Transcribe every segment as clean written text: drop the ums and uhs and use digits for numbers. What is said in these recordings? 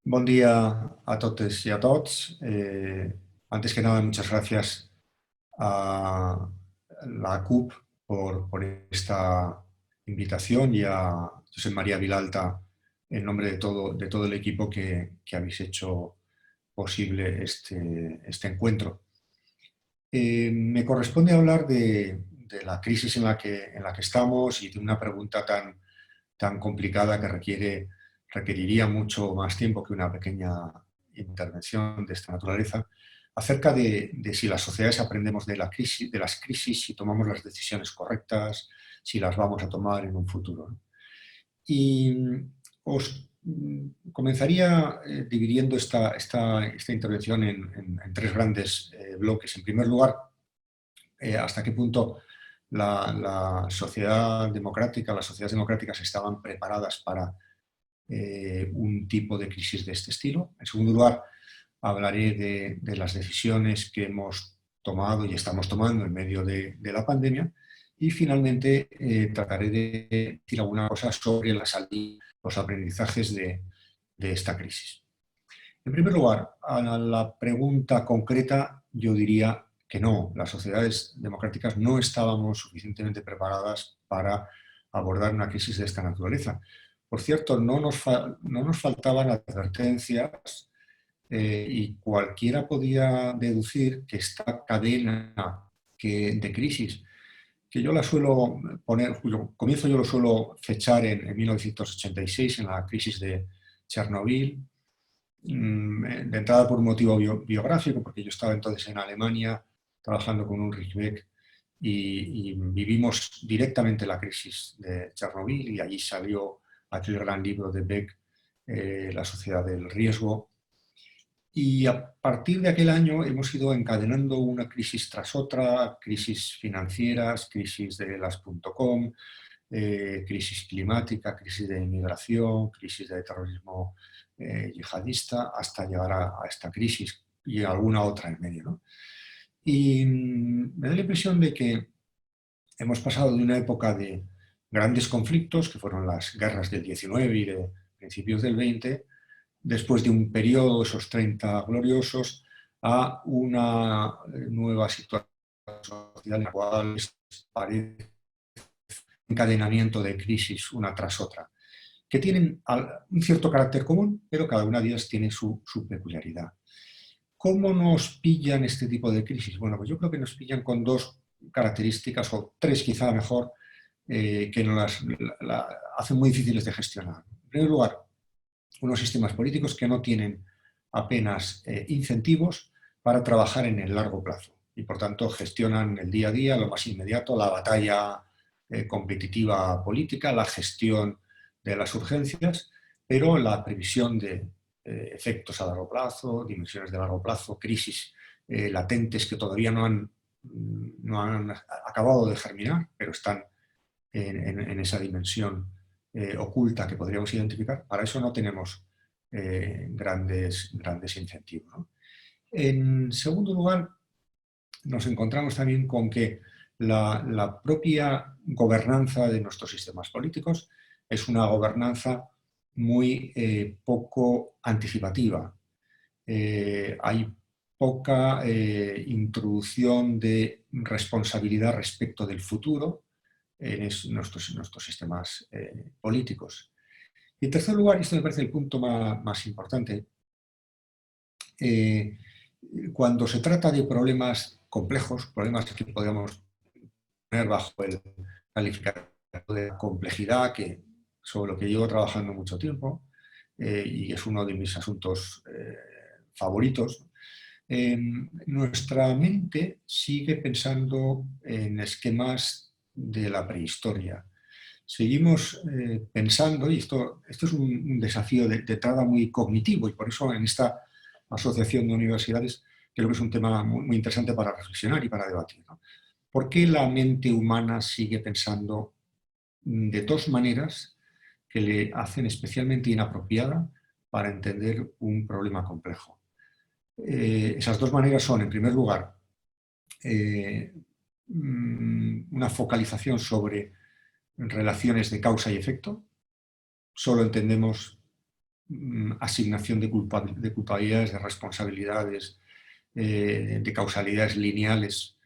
Bon dia a totes i a tots. Antes que nada, muchas gracias a la CUP por esta invitación y a José María Vilalta en nombre de todo el equipo que habéis hecho posible este encuentro. Me corresponde hablar de la crisis en la que estamos y de una pregunta tan complicada que requeriría mucho más tiempo que una pequeña intervención de esta naturaleza, acerca de si las sociedades aprendemos de las crisis, si tomamos las decisiones correctas, si las vamos a tomar en un futuro, ¿no? Y os comenzaría dividiendo esta intervención en tres grandes bloques. En primer lugar, hasta qué punto la sociedad democrática, las sociedades democráticas estaban preparadas para un tipo de crisis de este estilo. En segundo lugar, hablaré de las decisiones que hemos tomado y estamos tomando en medio de la pandemia. Y finalmente trataré de decir alguna cosa sobre la salida, los aprendizajes de esta crisis. En primer lugar, a la pregunta concreta, yo diría que no, las sociedades democráticas no estábamos suficientemente preparadas para abordar una crisis de esta naturaleza. Por cierto, no nos faltaban advertencias y cualquiera podía deducir que esta cadena de crisis, que yo la suelo poner, cuyo comienzo yo lo suelo fechar en 1986, en la crisis de Chernobyl, de entrada por un motivo biográfico, porque yo estaba entonces en Alemania trabajando con Ulrich Beck y vivimos directamente la crisis de Chernobyl y allí salió aquel gran libro de Beck, La sociedad del riesgo. Y a partir de aquel año hemos ido encadenando una crisis tras otra, crisis financieras, crisis de las .com, crisis climática, crisis de inmigración, crisis de terrorismo yihadista, hasta llegar a esta crisis y alguna otra en medio, ¿no? Y me da la impresión de que hemos pasado de una época de grandes conflictos, que fueron las guerras del 19 y de principios del 20, después de un periodo, esos 30 gloriosos, a una nueva situación social en la cual parece encadenamiento de crisis una tras otra, que tienen un cierto carácter común, pero cada una de ellas tiene su peculiaridad. ¿Cómo nos pillan este tipo de crisis? Bueno, pues yo creo que nos pillan con dos características, o tres quizá mejor, que nos hacen muy difíciles de gestionar. En primer lugar, unos sistemas políticos que no tienen apenas incentivos para trabajar en el largo plazo y por tanto gestionan el día a día, lo más inmediato, la batalla competitiva política, la gestión de las urgencias, pero la previsión de efectos a largo plazo, dimensiones de largo plazo, crisis latentes que todavía no han acabado de germinar, pero están en esa dimensión oculta que podríamos identificar. Para eso no tenemos grandes incentivos, ¿no? En segundo lugar, nos encontramos también con que la propia gobernanza de nuestros sistemas políticos es una gobernanza muy poco anticipativa. Hay poca introducción de responsabilidad respecto del futuro en nuestros sistemas políticos. Y en tercer lugar, y esto me parece el punto más importante, eh, cuando se trata de problemas complejos, problemas que podemos poner bajo el calificativo de complejidad, que sobre lo que llevo trabajando mucho tiempo y es uno de mis asuntos favoritos, nuestra mente sigue pensando en esquemas de la prehistoria. Seguimos pensando, y esto es un desafío de entrada muy cognitivo, y por eso en esta asociación de universidades creo que es un tema muy interesante para reflexionar y para debatir, ¿no? ¿Por qué la mente humana sigue pensando de dos maneras que le hacen especialmente inapropiada para entender un problema complejo? Esas dos maneras son, en primer lugar, una focalización sobre relaciones de causa y efecto. Solo entendemos asignación de culpabilidades, de responsabilidades, de causalidades lineales,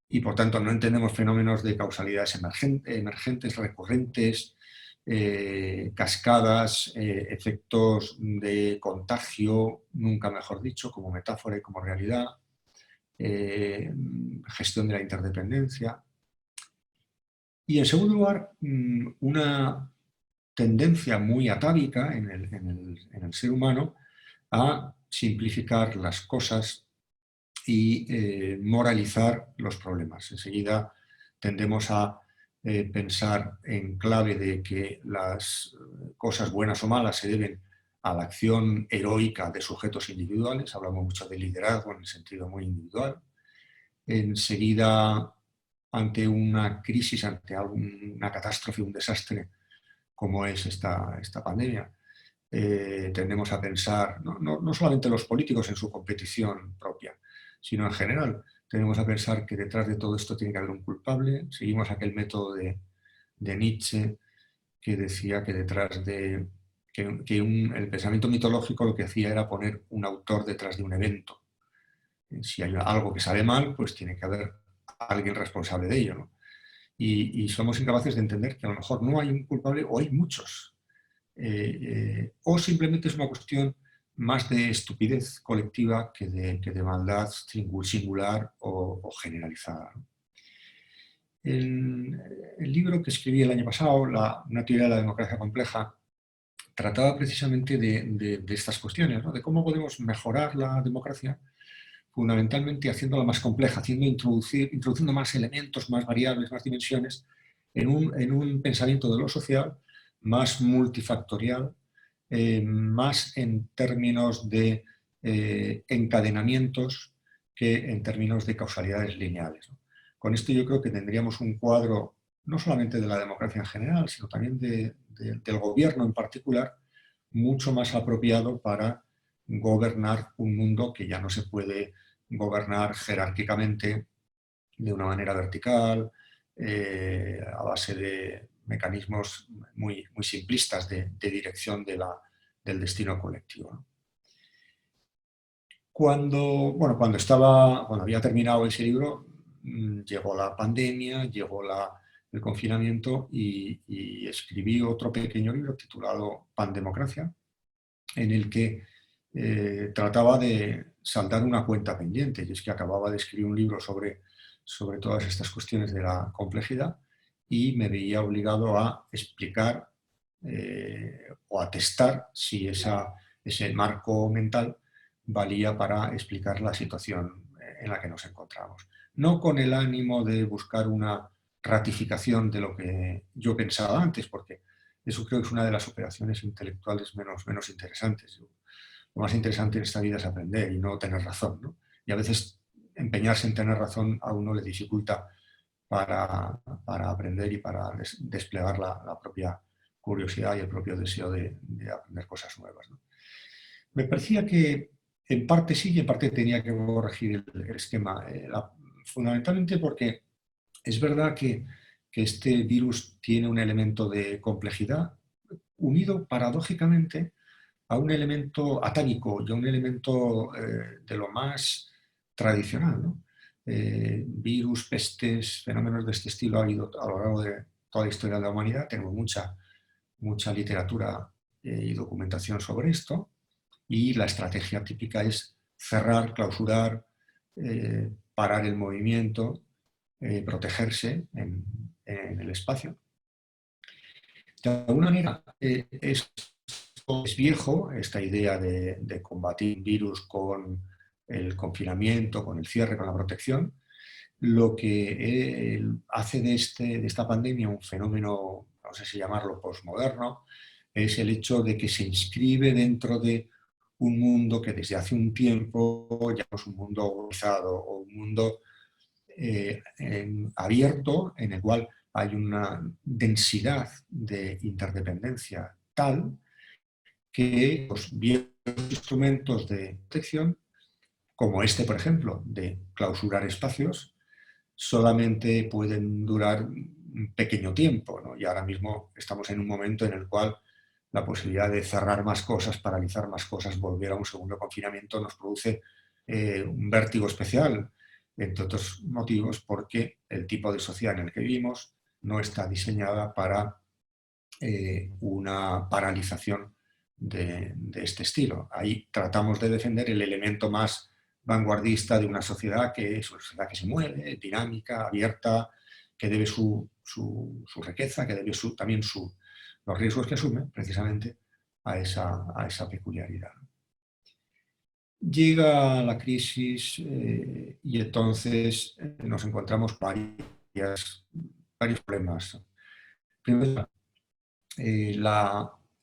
y por tanto no entendemos fenómenos de causalidades emergentes, recurrentes, cascadas, efectos de contagio, nunca mejor dicho, como metáfora y como realidad, gestión de la interdependencia. Y en segundo lugar, una tendencia muy atávica en el ser humano a simplificar las cosas y moralizar los problemas. Enseguida tendemos a pensar en clave de que las cosas buenas o malas se deben a la acción heroica de sujetos individuales, hablamos mucho de liderazgo en el sentido muy individual. Enseguida, ante una crisis, ante una catástrofe, un desastre como es esta pandemia, tendemos a pensar, no solamente los políticos en su competición propia, sino en general, tenemos a pensar que detrás de todo esto tiene que haber un culpable. Seguimos aquel método de Nietzsche que decía que detrás de el pensamiento mitológico lo que hacía era poner un autor detrás de un evento. Si hay algo que sale mal, pues tiene que haber alguien responsable de ello, ¿no? Y somos incapaces de entender que a lo mejor no hay un culpable o hay muchos. O simplemente es una cuestión más de estupidez colectiva que de maldad singular o generalizada. El libro que escribí el año pasado, Una teoría de la democracia compleja, trataba precisamente de estas cuestiones, ¿no? De cómo podemos mejorar la democracia, fundamentalmente haciéndola más compleja, introduciendo más elementos, más variables, más dimensiones, en un pensamiento de lo social más multifactorial, más en términos de encadenamientos que en términos de causalidades lineales, ¿no? Con esto yo creo que tendríamos un cuadro no solamente de la democracia en general, sino también del gobierno en particular, mucho más apropiado para gobernar un mundo que ya no se puede gobernar jerárquicamente de una manera vertical, a base de mecanismos muy simplistas de dirección del destino colectivo, ¿no? Cuando había terminado ese libro, llegó la pandemia, llegó el confinamiento y escribí otro pequeño libro titulado Pandemocracia, en el que trataba de saldar una cuenta pendiente, y es que acababa de escribir un libro sobre todas estas cuestiones de la complejidad y me veía obligado a explicar o a testar si ese marco mental valía para explicar la situación en la que nos encontramos. No con el ánimo de buscar una ratificación de lo que yo pensaba antes, porque eso creo que es una de las operaciones intelectuales menos interesantes. Lo más interesante en esta vida es aprender y no tener razón, ¿no? Y a veces empeñarse en tener razón a uno le dificulta para aprender y para desplegar la propia curiosidad y el propio deseo de aprender cosas nuevas, ¿no? Me parecía que en parte sí y en parte tenía que corregir el esquema, fundamentalmente porque es verdad que este virus tiene un elemento de complejidad unido paradójicamente a un elemento atávico y a un elemento de lo más tradicional, ¿no? Virus, pestes, fenómenos de este estilo ha habido a lo largo de toda la historia de la humanidad. Tenemos mucha literatura y documentación sobre esto, y la estrategia típica es cerrar, clausurar, parar el movimiento, protegerse en el espacio. De alguna manera, es viejo esta idea de combatir virus con el confinamiento, con el cierre, con la protección. Lo que hace de esta pandemia un fenómeno, no sé si llamarlo posmoderno, es el hecho de que se inscribe dentro de un mundo que desde hace un tiempo llamamos un mundo globalizado o un mundo abierto, en el cual hay una densidad de interdependencia tal que los viejos instrumentos de protección, como este, por ejemplo, de clausurar espacios, solamente pueden durar un pequeño tiempo, ¿no? Y ahora mismo estamos en un momento en el cual la posibilidad de cerrar más cosas, paralizar más cosas, volver a un segundo confinamiento, nos produce un vértigo especial, entre otros motivos porque el tipo de sociedad en el que vivimos no está diseñada para una paralización de este estilo. Ahí tratamos de defender el elemento más vanguardista de una sociedad que es una sociedad que se mueve, dinámica, abierta, que debe su riqueza, que debe también los riesgos que asume precisamente a esa peculiaridad. Llega la crisis y entonces nos encontramos varios problemas. Primero,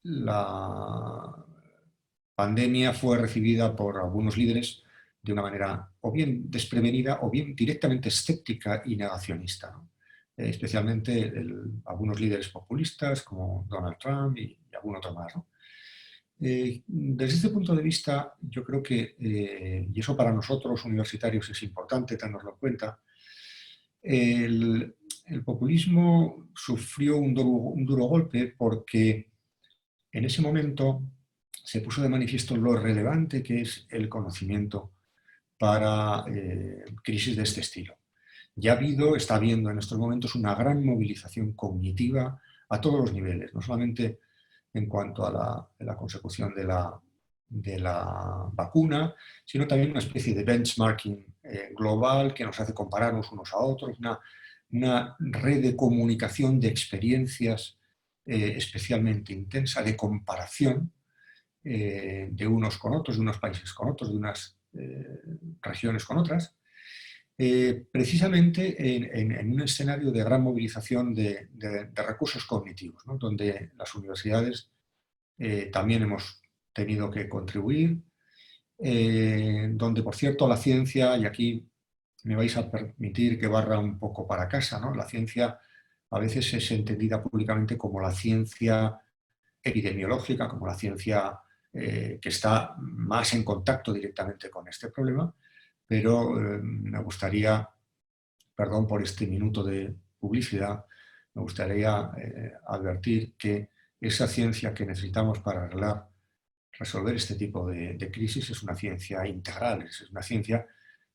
la pandemia fue recibida por algunos líderes de una manera o bien desprevenida o bien directamente escéptica y negacionista, ¿no? Especialmente algunos líderes populistas como Donald Trump y algún otro más, ¿no? Desde este punto de vista, yo creo que, y eso para nosotros universitarios es importante tenerlo en cuenta, el populismo sufrió un duro golpe porque en ese momento se puso de manifiesto lo relevante que es el conocimiento para crisis de este estilo. Ya está habiendo en estos momentos una gran movilización cognitiva a todos los niveles, no solamente en cuanto a la consecución de la vacuna, sino también una especie de benchmarking global que nos hace compararnos unos a otros, una red de comunicación de experiencias especialmente intensa, de comparación de unos con otros, de unos países con otros, de unas regiones con otras, precisamente en un escenario de gran movilización de recursos cognitivos, ¿no? Donde las universidades también hemos tenido que contribuir, donde, por cierto, la ciencia, y aquí me vais a permitir que barra un poco para casa, ¿no? La ciencia a veces es entendida públicamente como la ciencia epidemiológica, como la ciencia que está más en contacto directamente con este problema, pero me gustaría, perdón por este minuto de publicidad, me gustaría advertir que esa ciencia que necesitamos para resolver este tipo de crisis es una ciencia integral, es una ciencia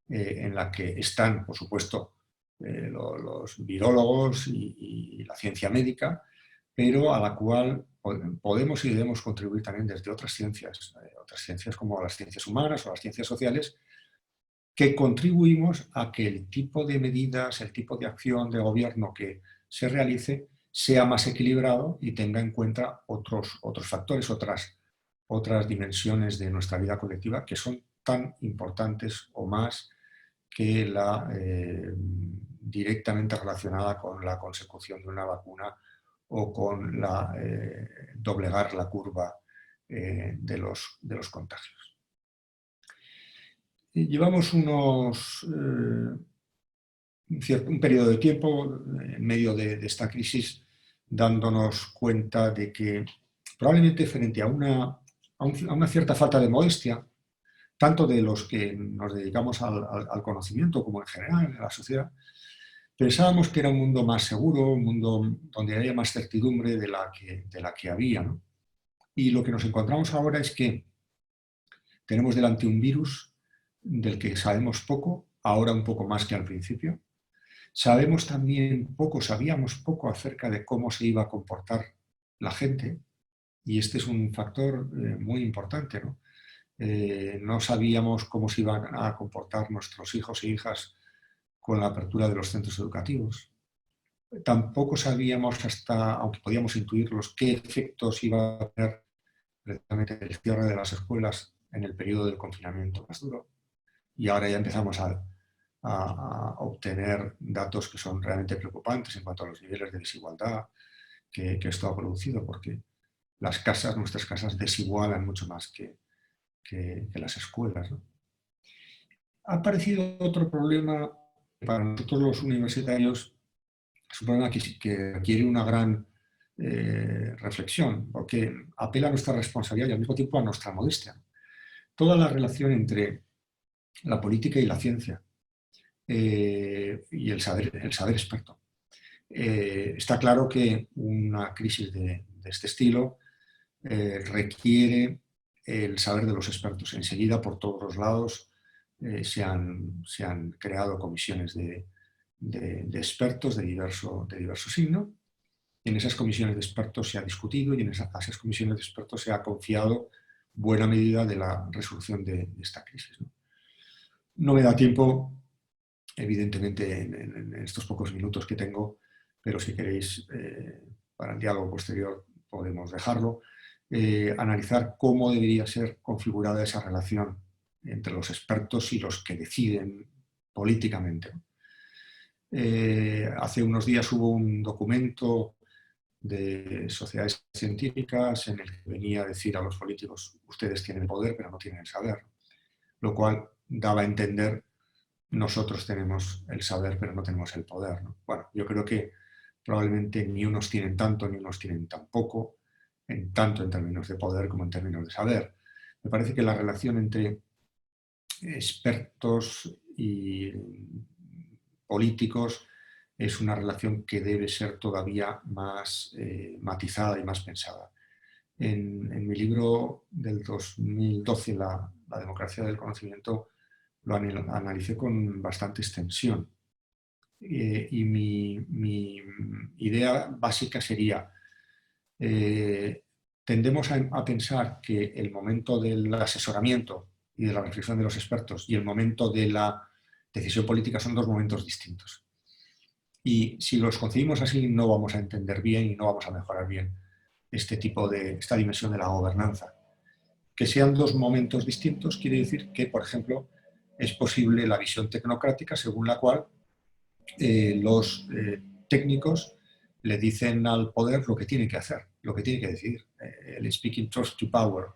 en la que están, por supuesto, los virólogos y la ciencia médica, pero a la cual podemos y debemos contribuir también desde otras ciencias como las ciencias humanas o las ciencias sociales, que contribuimos a que el tipo de medidas, el tipo de acción de gobierno que se realice sea más equilibrado y tenga en cuenta otros factores, otras dimensiones de nuestra vida colectiva que son tan importantes o más que la directamente relacionada con la consecución de una vacuna o con doblegar la curva de los contagios. Llevamos un periodo de tiempo en medio de esta crisis dándonos cuenta de que probablemente frente a una cierta falta de modestia, tanto de los que nos dedicamos al conocimiento como en general en la sociedad, pensábamos que era un mundo más seguro, un mundo donde había más certidumbre de la que había, ¿no? Y lo que nos encontramos ahora es que tenemos delante un virus del que sabemos poco, ahora un poco más que al principio. Sabíamos poco acerca de cómo se iba a comportar la gente, y este es un factor muy importante, ¿no? No sabíamos cómo se iban a comportar nuestros hijos e hijas con la apertura de los centros educativos. Tampoco sabíamos, aunque podíamos intuirlos, qué efectos iba a tener precisamente el cierre de las escuelas en el periodo del confinamiento más duro. Y ahora ya empezamos a obtener datos que son realmente preocupantes en cuanto a los niveles de desigualdad que esto ha producido, porque nuestras casas desigualan mucho más que las escuelas, ¿no? Ha aparecido otro problema que para nosotros los universitarios es un problema que requiere una gran reflexión, porque apela a nuestra responsabilidad y al mismo tiempo a nuestra modestia. Toda la relación entre la política y la ciencia y el saber experto. Está claro que una crisis de este estilo requiere el saber de los expertos. Enseguida, por todos los lados, se han creado comisiones de expertos de diverso signo, y en esas comisiones de expertos se ha discutido y en esas comisiones de expertos se ha confiado buena medida de la resolución de esta crisis. No me da tiempo, evidentemente, en estos pocos minutos que tengo, pero si queréis, para el diálogo posterior podemos dejarlo, analizar cómo debería ser configurada esa relación entre los expertos y los que deciden políticamente. Hace unos días hubo un documento de sociedades científicas en el que venía a decir a los políticos: ustedes tienen el poder pero no tienen el saber, lo cual daba a entender: nosotros tenemos el saber pero no tenemos el poder, ¿no? Bueno, yo creo que probablemente ni unos tienen tanto ni unos tienen tan poco, tanto en términos de poder como en términos de saber. Me parece que la relación entre expertos y políticos es una relación que debe ser todavía más matizada y más pensada. En mi libro del 2012, La democracia del conocimiento, lo analicé con bastante extensión. Y mi idea básica sería: tendemos a pensar que el momento del asesoramiento y de la reflexión de los expertos y el momento de la decisión política son dos momentos distintos. Y si los concebimos así, no vamos a entender bien y no vamos a mejorar bien esta dimensión de la gobernanza. Que sean dos momentos distintos quiere decir que, por ejemplo, es posible la visión tecnocrática según la cual los técnicos le dicen al poder lo que tiene que hacer, lo que tiene que decidir, el speaking truth to power.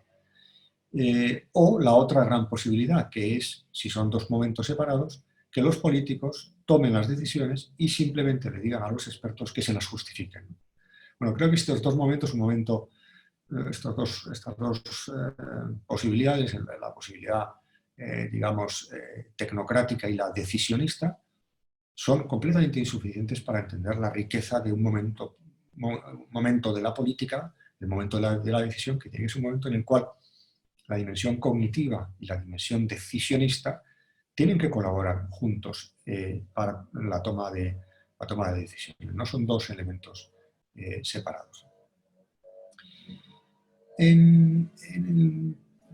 O la otra gran posibilidad, que es, si son dos momentos separados, que los políticos tomen las decisiones y simplemente le digan a los expertos que se las justifiquen. Bueno, creo que estos dos momentos, estas dos posibilidades, la posibilidad, digamos, tecnocrática y la decisionista, son completamente insuficientes para entender la riqueza de un momento de la política, el momento de la decisión, que tiene que ser un momento en el cual la dimensión cognitiva y la dimensión decisionista tienen que colaborar juntos para la toma de decisiones. No son dos elementos separados.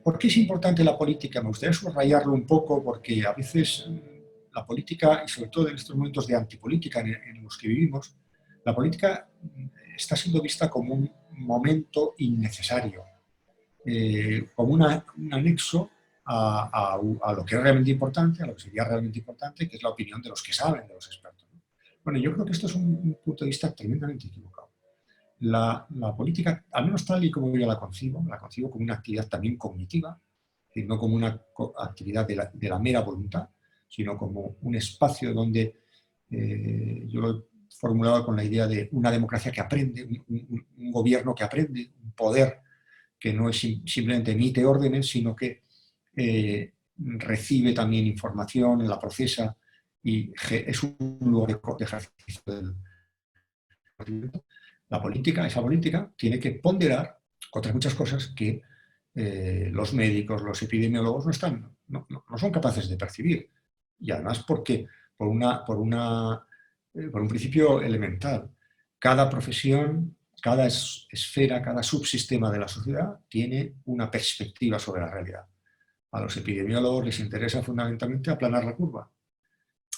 ¿Por qué es importante la política? Me gustaría subrayarlo un poco, porque a veces la política, y sobre todo en estos momentos de antipolítica en los que vivimos, la política está siendo vista como un momento innecesario, como un anexo a lo que es realmente importante, a lo que sería realmente importante, que es la opinión de los que saben, de los expertos. Bueno, yo creo que esto es un punto de vista tremendamente equivocado. La política, al menos tal y como yo la concibo como una actividad también cognitiva, es decir, no como una actividad de la mera voluntad, sino como un espacio donde yo lo he formulado con la idea de una democracia que aprende, un gobierno que aprende, un poder que no es simplemente emite órdenes, sino que recibe también información, la procesa y es un lugar de ejercicio del conocimiento. Esa política tiene que ponderar, otras muchas cosas, que los médicos, los epidemiólogos no son capaces de percibir. Y además porque por un principio elemental, cada profesión, cada esfera, cada subsistema de la sociedad tiene una perspectiva sobre la realidad. A los epidemiólogos les interesa fundamentalmente aplanar la curva.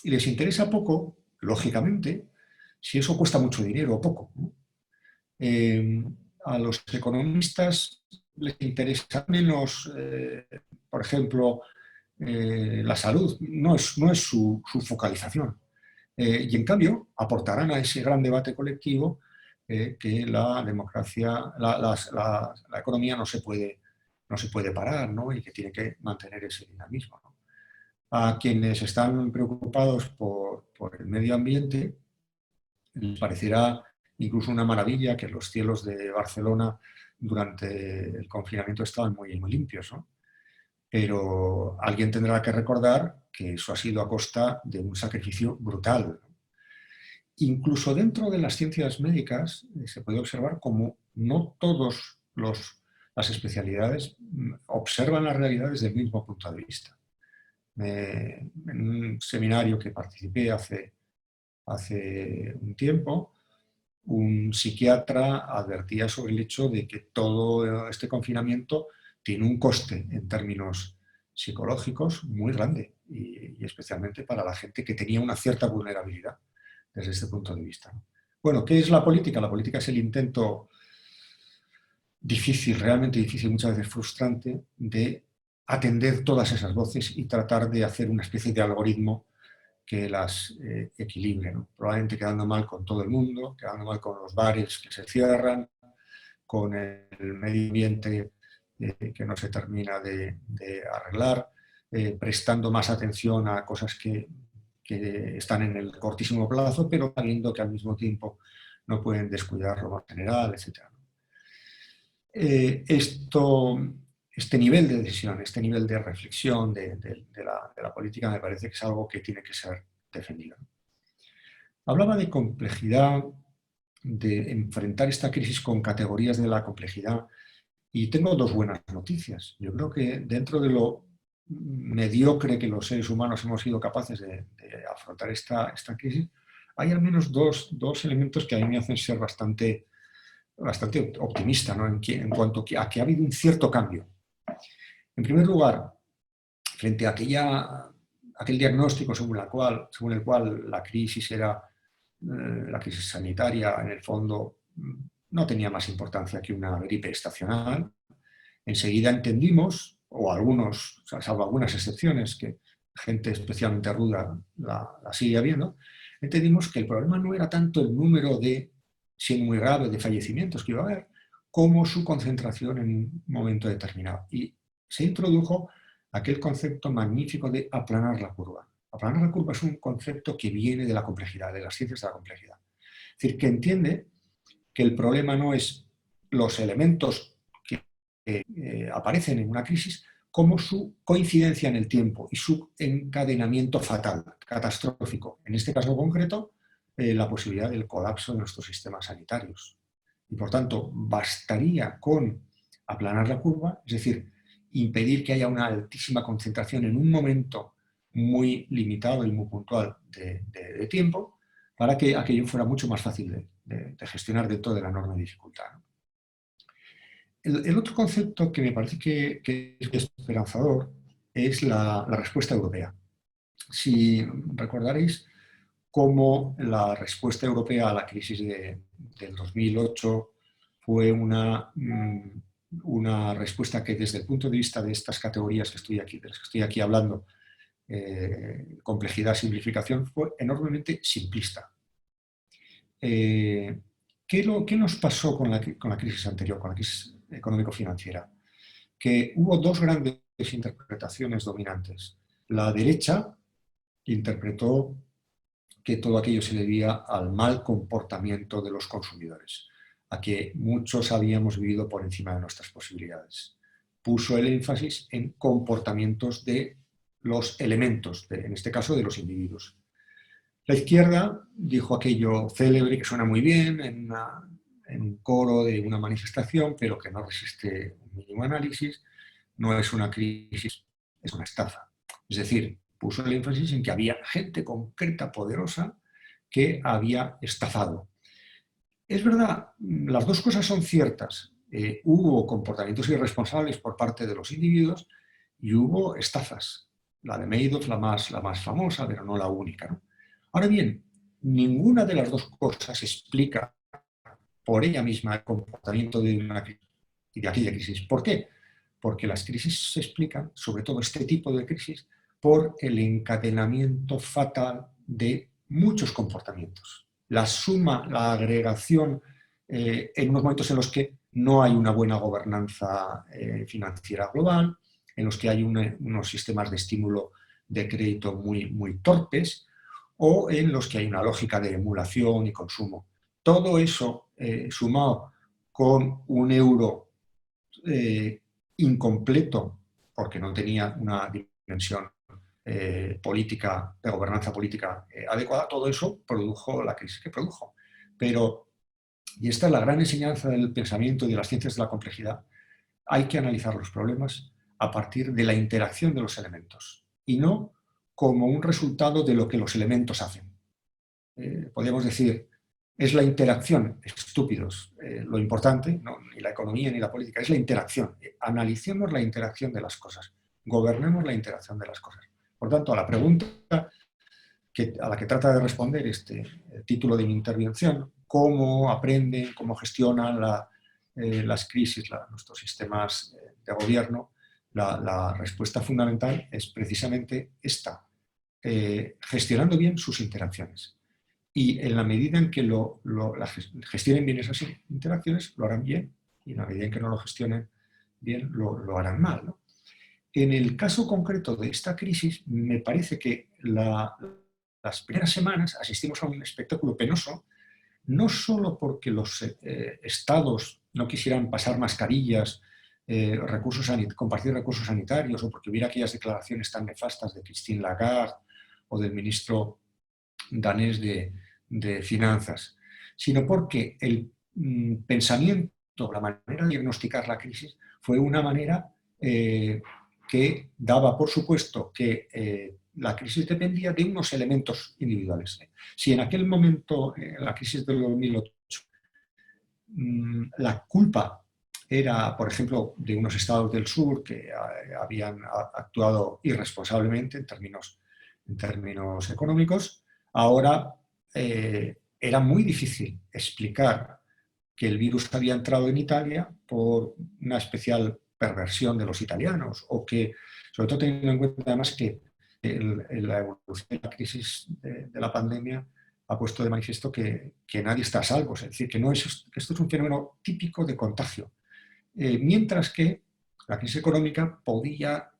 Y les interesa poco, lógicamente, si eso cuesta mucho dinero o poco, ¿no? A los economistas les interesa menos, por ejemplo, la salud, no es su focalización. Y en cambio aportarán a ese gran debate colectivo que la democracia, la economía no se puede parar, ¿no? Y que tiene que mantener ese dinamismo, ¿no? A quienes están preocupados por el medio ambiente les parecerá incluso una maravilla que los cielos de Barcelona durante el confinamiento estaban muy, muy limpios, ¿no? Pero alguien tendrá que recordar que eso ha sido a costa de un sacrificio brutal. Incluso dentro de las ciencias médicas se puede observar como no todos los las especialidades observan la realidad desde el mismo punto de vista. En un seminario que participé hace un tiempo, un psiquiatra advertía sobre el hecho de que todo este confinamiento tiene un coste en términos psicológicos muy grande y especialmente para la gente que tenía una cierta vulnerabilidad desde este punto de vista. Bueno, ¿qué es la política? La política es el intento difícil, realmente difícil, muchas veces frustrante, de atender todas esas voces y tratar de hacer una especie de algoritmo que las equilibre, ¿no? Probablemente quedando mal con todo el mundo, quedando mal con los bares que se cierran, con el medio ambiente que no se termina de arreglar, prestando más atención a cosas que están en el cortísimo plazo, pero sabiendo que al mismo tiempo no pueden descuidar lo más general, etc. Este nivel de decisión, este nivel de reflexión de la política me parece que es algo que tiene que ser defendido. Hablaba de complejidad, de enfrentar esta crisis con categorías de la complejidad, y tengo dos buenas noticias. Yo creo que dentro de lo mediocre que los seres humanos hemos sido capaces de afrontar esta crisis, hay al menos dos elementos que a mí me hacen ser bastante optimista, ¿no? en cuanto a que ha habido un cierto cambio. En primer lugar, frente a aquel diagnóstico según el cual la crisis era la crisis sanitaria, en el fondo, no tenía más importancia que una gripe estacional, enseguida entendimos, o algunos, salvo algunas excepciones, que gente especialmente ruda la sigue habiendo, entendimos que el problema no era tanto el número de, siendo muy grave, de fallecimientos que iba a haber, como su concentración en un momento determinado. Y se introdujo aquel concepto magnífico de aplanar la curva. Aplanar la curva es un concepto que viene de la complejidad, de las ciencias de la complejidad. Es decir, que entiende que el problema no es los elementos que aparecen en una crisis, como su coincidencia en el tiempo y su encadenamiento fatal, catastrófico. En este caso concreto, la posibilidad del colapso de nuestros sistemas sanitarios. Y por tanto, bastaría con aplanar la curva, es decir, impedir que haya una altísima concentración en un momento muy limitado y muy puntual de tiempo, para que aquello fuera mucho más fácil de gestionar dentro de la enorme dificultad. El otro concepto que me parece que es esperanzador es la respuesta europea. Si recordaréis cómo la respuesta europea a la crisis del 2008 fue una respuesta que, desde el punto de vista de estas categorías de las que estoy aquí hablando, complejidad, simplificación, fue enormemente simplista. ¿Qué nos pasó con la crisis anterior, con la crisis económico-financiera? Que hubo dos grandes interpretaciones dominantes. La derecha interpretó que todo aquello se debía al mal comportamiento de los consumidores, a que muchos habíamos vivido por encima de nuestras posibilidades. Puso el énfasis en comportamientos de los elementos, en este caso de los individuos. La izquierda dijo aquello célebre que suena muy bien en un coro de una manifestación, pero que no resiste un mínimo análisis. No es una crisis, es una estafa. Es decir, puso el énfasis en que había gente concreta, poderosa, que había estafado. Es verdad, las dos cosas son ciertas. Hubo comportamientos irresponsables por parte de los individuos y hubo estafas. La de Madoff, la más famosa, pero no la única, ¿no? Ahora bien, ninguna de las dos cosas explica por ella misma el comportamiento de una crisis y de aquella crisis. ¿Por qué? Porque las crisis se explican, sobre todo este tipo de crisis, por el encadenamiento fatal de muchos comportamientos. La suma, la agregación, en unos momentos en los que no hay una buena gobernanza financiera global, en los que hay unos sistemas de estímulo de crédito muy torpes, o en los que hay una lógica de emulación y consumo. Todo eso sumado con un euro incompleto, porque no tenía una dimensión política, de gobernanza política adecuada, todo eso produjo la crisis que produjo. Pero, y esta es la gran enseñanza del pensamiento y de las ciencias de la complejidad, hay que analizar los problemas a partir de la interacción de los elementos y no como un resultado de lo que los elementos hacen. Podríamos decir, es la interacción, estúpidos, lo importante, no, ni la economía ni la política, es la interacción. Analicemos la interacción de las cosas, gobernemos la interacción de las cosas. Por tanto, a la pregunta a la que trata de responder este título de mi intervención, cómo aprenden, cómo gestionan las crisis, nuestros sistemas de gobierno, la respuesta fundamental es precisamente esta, gestionando bien sus interacciones. Y en la medida en que gestionen bien esas interacciones, lo harán bien, y en la medida en que no lo gestionen bien, lo harán mal, ¿no? En el caso concreto de esta crisis, me parece que las primeras semanas asistimos a un espectáculo penoso, no solo porque los estados no quisieran pasar mascarillas, compartir recursos sanitarios, o porque hubiera aquellas declaraciones tan nefastas de Christine Lagarde o del ministro danés de Finanzas, sino porque el pensamiento, la manera de diagnosticar la crisis fue una manera que daba por supuesto que la crisis dependía de unos elementos individuales. Si en aquel momento, en la crisis del 2008, la culpa era, por ejemplo, de unos estados del sur que habían actuado irresponsablemente en términos económicos, ahora era muy difícil explicar que el virus había entrado en Italia por una especial perversión de los italianos, o que, sobre todo teniendo en cuenta además que la evolución de la crisis de la pandemia ha puesto de manifiesto que nadie está a salvo, es decir, que esto es un fenómeno típico de contagio. Mientras que la crisis económica podía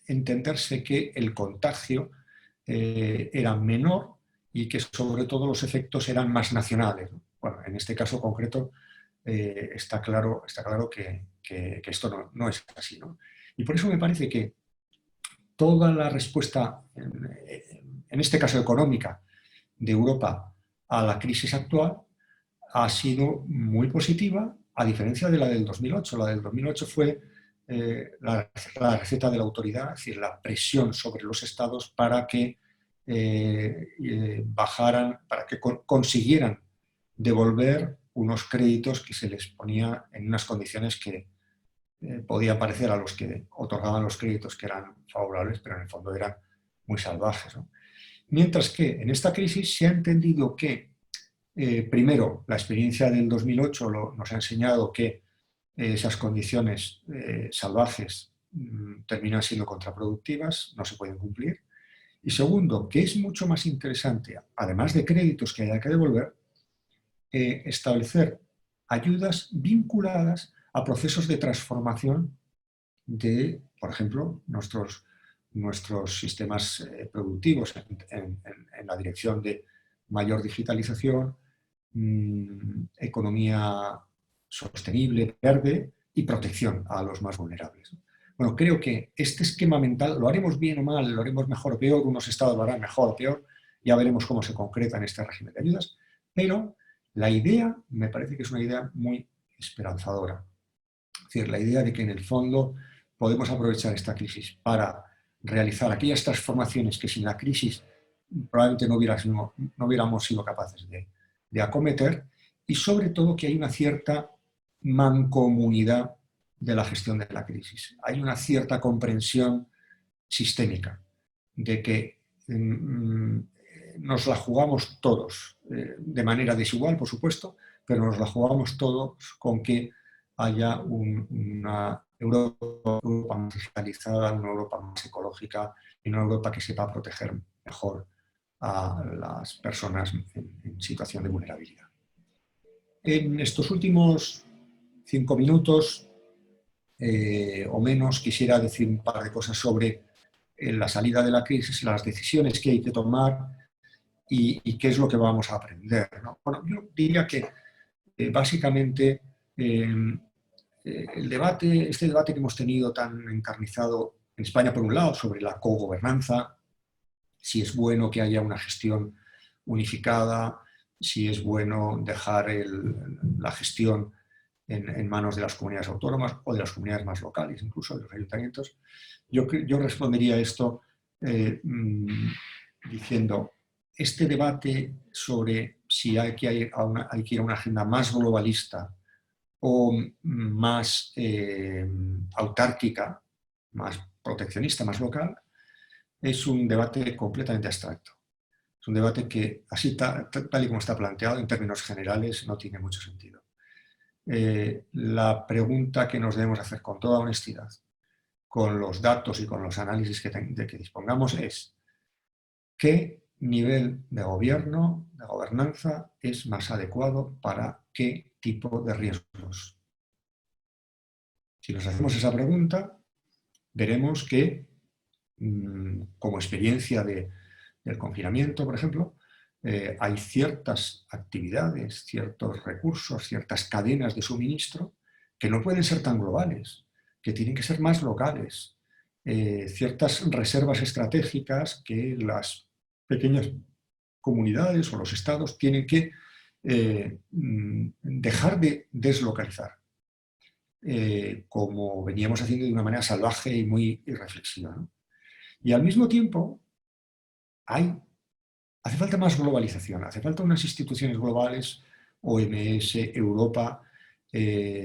entenderse que el contagio era menor y que sobre todo los efectos eran más nacionales, ¿no? Bueno, en este caso concreto está claro que esto no es así, ¿no? Y por eso me parece que toda la respuesta, en este caso económica, de Europa a la crisis actual ha sido muy positiva, a diferencia de la del 2008. La del 2008 fue la receta de la autoridad, es decir, la presión sobre los estados para que bajaran, para que consiguieran devolver unos créditos que se les ponía en unas condiciones que podía parecer a los que otorgaban los créditos que eran favorables, pero en el fondo eran muy salvajes, ¿no? Mientras que en esta crisis se ha entendido que, primero, la experiencia del 2008 nos ha enseñado que esas condiciones salvajes terminan siendo contraproductivas, no se pueden cumplir. Y segundo, que es mucho más interesante, además de créditos que haya que devolver, establecer ayudas vinculadas a procesos de transformación de, por ejemplo, nuestros sistemas productivos en la dirección de mayor digitalización, economía sostenible, verde y protección a los más vulnerables. Bueno, creo que este esquema mental lo haremos bien o mal, lo haremos mejor o peor, unos estados lo harán mejor o peor, ya veremos cómo se concreta en este régimen de ayudas, pero la idea me parece que es una idea muy esperanzadora. Es decir, la idea de que en el fondo podemos aprovechar esta crisis para realizar aquellas transformaciones que sin la crisis probablemente no hubiéramos sido capaces de acometer, y sobre todo que hay una cierta mancomunidad de la gestión de la crisis. Hay una cierta comprensión sistémica de que nos la jugamos todos, de manera desigual, por supuesto, pero nos la jugamos todos con que haya una Europa más digitalizada, una Europa más ecológica y una Europa que sepa proteger mejor a las personas en situación de vulnerabilidad. En estos últimos 5 minutos o menos quisiera decir un par de cosas sobre la salida de la crisis, las decisiones que hay que tomar y qué es lo que vamos a aprender, ¿no? Bueno, yo diría que básicamente este debate que hemos tenido tan encarnizado en España, por un lado, sobre la cogobernanza, si es bueno que haya una gestión unificada, si es bueno dejar la gestión en manos de las comunidades autónomas o de las comunidades más locales, incluso de los ayuntamientos. Yo respondería a esto diciendo, este debate sobre si hay que ir a una agenda más globalista o más autárquica, más proteccionista, más local, es un debate completamente abstracto. Es un debate que, así tal y como está planteado, en términos generales, no tiene mucho sentido. La pregunta que nos debemos hacer con toda honestidad, con los datos y con los análisis de que dispongamos, es ¿qué nivel de gobierno, de gobernanza, es más adecuado para qué tipo de riesgos? Si nos hacemos esa pregunta, veremos que, como experiencia del confinamiento, por ejemplo, hay ciertas actividades, ciertos recursos, ciertas cadenas de suministro que no pueden ser tan globales, que tienen que ser más locales. Ciertas reservas estratégicas que las pequeñas comunidades o los estados tienen que dejar de deslocalizar, como veníamos haciendo de una manera salvaje y muy irreflexiva, ¿no? Y al mismo tiempo hace falta más globalización, hace falta unas instituciones globales, OMS, Europa,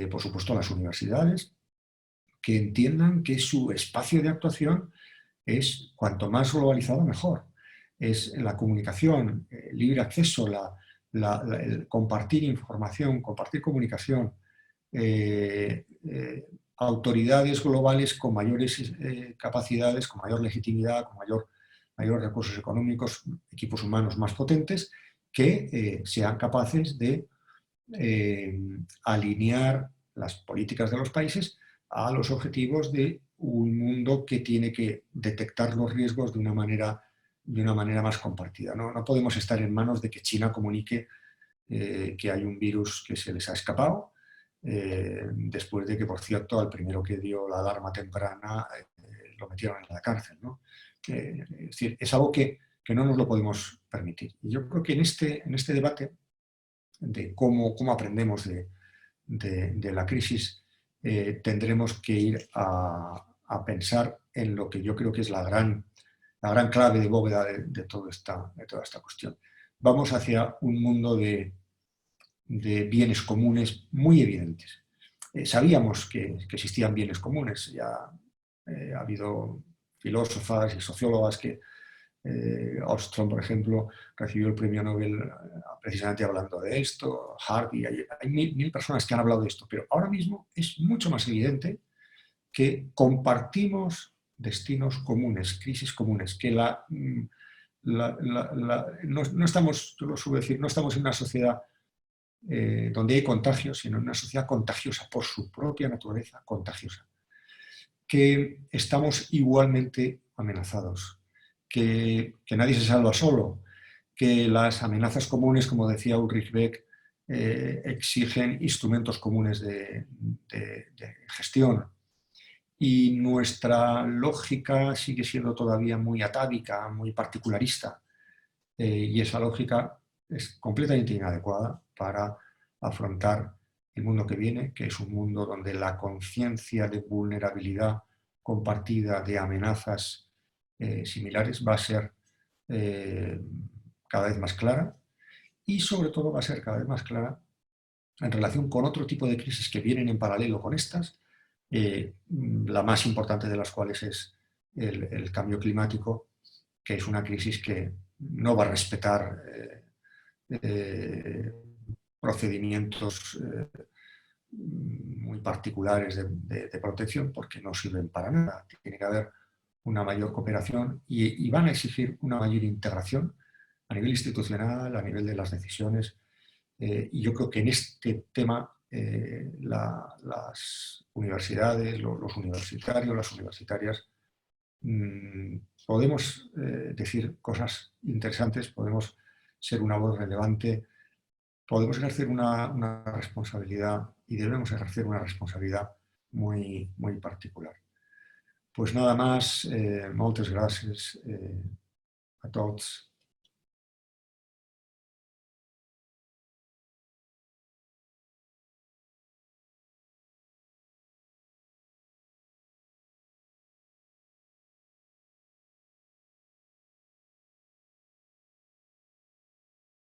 por supuesto las universidades, que entiendan que su espacio de actuación es cuanto más globalizado mejor. Es la comunicación, libre acceso, el compartir información, compartir comunicación, autoridades globales con mayores capacidades, con mayor legitimidad, con mayores recursos económicos, equipos humanos más potentes, que sean capaces de alinear las políticas de los países a los objetivos de un mundo que tiene que detectar los riesgos de una manera más compartida. No podemos estar en manos de que China comunique que hay un virus que se les ha escapado, después de que, por cierto, al primero que dio la alarma temprana lo metieron en la cárcel, ¿no? Es decir, es algo que no nos lo podemos permitir. Y yo creo que en este debate de cómo aprendemos de la crisis, tendremos que ir a pensar en lo que yo creo que es la gran clave de bóveda de toda esta cuestión. Vamos hacia un mundo de bienes comunes muy evidentes. Sabíamos que existían bienes comunes, ya ha habido filósofas y sociólogas que Ostrom, por ejemplo, recibió el premio Nobel precisamente hablando de esto, Harvey, hay mil personas que han hablado de esto, pero ahora mismo es mucho más evidente que compartimos destinos comunes, crisis comunes, que no estamos, yo lo suelo decir, no estamos en una sociedad donde hay contagios, sino en una sociedad contagiosa por su propia naturaleza, contagiosa, que estamos igualmente amenazados, que nadie se salva solo, que las amenazas comunes, como decía Ulrich Beck, exigen instrumentos comunes de gestión. Y nuestra lógica sigue siendo todavía muy atávica, muy particularista, y esa lógica es completamente inadecuada para afrontar el mundo que viene, que es un mundo donde la conciencia de vulnerabilidad compartida, de amenazas similares, va a ser cada vez más clara, y sobre todo va a ser cada vez más clara en relación con otro tipo de crisis que vienen en paralelo con estas, la más importante de las cuales es el cambio climático, que es una crisis que no va a respetar procedimientos muy particulares de protección, porque no sirven para nada. Tiene que haber una mayor cooperación y van a exigir una mayor integración a nivel institucional, a nivel de las decisiones. Y yo creo que en este tema las universidades, los universitarios, las universitarias, podemos decir cosas interesantes, podemos ser una voz relevante, podemos ejercer una responsabilidad y debemos ejercer una responsabilidad muy, muy particular. Pues nada más, moltes gràcies a tots.